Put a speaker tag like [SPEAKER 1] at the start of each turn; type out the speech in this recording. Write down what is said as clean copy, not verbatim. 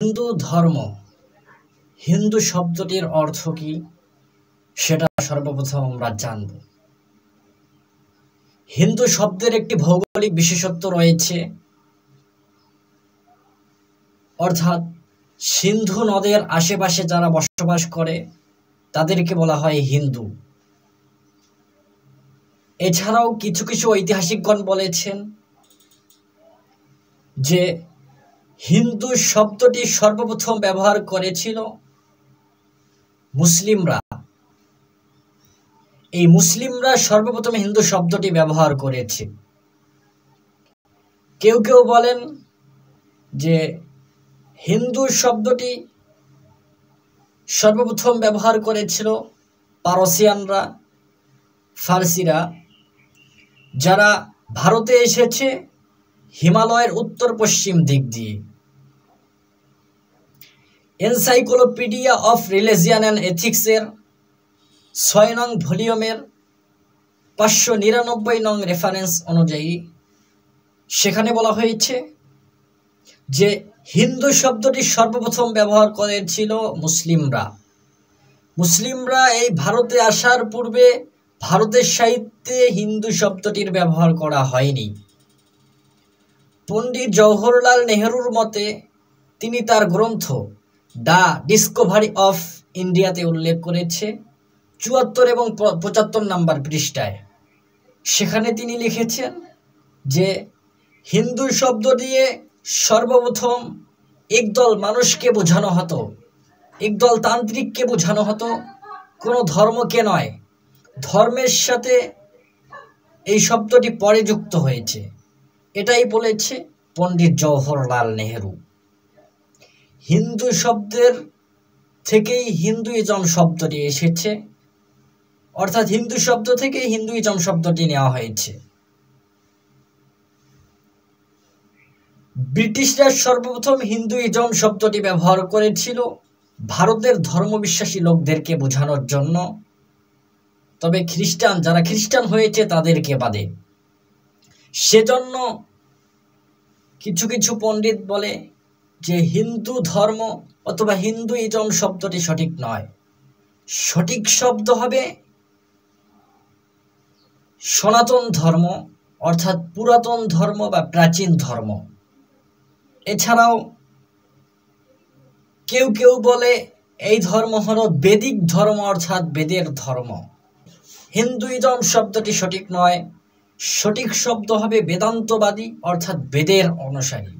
[SPEAKER 1] হিন্দু ধর্ম, হিন্দু শব্দটির অর্থ কি সেটা সর্বপ্রথম আমরা জানব। হিন্দু শব্দের একটি ভৌগোলিক বিশেষত্ব রয়েছে, অর্থাৎ সিন্ধু নদের আশেপাশে যারা বসবাস করে তাদেরকে বলা হয় হিন্দু। এছাড়াও কিছু কিছু ঐতিহাসিকগণ বলেছেন যে হিন্দু শব্দটি সর্বপ্রথম ব্যবহার করেছিল মুসলিমরা। এই মুসলিমরা সর্বপ্রথম হিন্দু শব্দটি ব্যবহার করেছে। কেউ কেউ বলেন যে হিন্দু শব্দটি সর্বপ্রথম ব্যবহার করেছিল পারসিয়ানরা, ফার্সিরা, যারা ভারতে এসেছে হিমালয়ের উত্তর পশ্চিম দিক দিয়ে। এনসাইক্লোপিডিয়া অফ রিলিজিয়ান অ্যান্ড এথিক্সের 6 নং ভলিউমের 599 নং রেফারেন্স অনুযায়ী সেখানে বলা হয়েছে যে হিন্দু শব্দটি সর্বপ্রথম ব্যবহার করেছিল মুসলিমরা। মুসলিমরা এই ভারতে আসার পূর্বে ভারতের সাহিত্যে হিন্দু শব্দটির ব্যবহার করা হয়নি। পণ্ডিত জওহরলাল নেহরুর মতে তিনি তার গ্রন্থ দ্য ডিসকভারি অফ ইন্ডিয়াতে উল্লেখ করেছে 74 এবং 75 নম্বর পৃষ্ঠায়। সেখানে তিনি লিখেছেন যে হিন্দু শব্দ দিয়ে সর্বপ্রথম একদল মানুষকে বোঝানো হতো, একদল তান্ত্রিককে বোঝানো হতো, কোনো ধর্মকে নয়। ধর্মের সাথে এই শব্দটি পরে যুক্ত হয়েছে, এটাই বলেছে পণ্ডিত জওহরলাল নেহরু। হিন্দু শব্দের থেকেই হিন্দুইজম শব্দটি এসেছে, অর্থাৎ হিন্দু শব্দ থেকে হিন্দুইজম শব্দটি নেওয়া হয়েছে। ব্রিটিশরা সর্বপ্রথম হিন্দুইজম শব্দটি ব্যবহার করেছিল ভারতের ধর্মবিশ্বাসী লোকদেরকে বোঝানোর জন্য, তবে যারা খ্রিস্টান হয়েছে তাদেরকে বাদে। সেজন্য কিছু কিছু পণ্ডিত বলে যে হিন্দু ধর্ম অথবা হিন্দুইজম শব্দটি সঠিক নয়, সঠিক শব্দ হবে সনাতন ধর্ম, অর্থাৎ পুরাতন ধর্ম বা প্রাচীন ধর্ম। এছাড়াও কেউ কেউ বলে এই ধর্ম হলো বেদিক ধর্ম, অর্থাৎ বেদের ধর্ম। হিন্দুইজম শব্দটি সঠিক নয়, সঠিক শব্দ হবে বেদান্তবাদী, অর্থাৎ বেদের অনুসারী।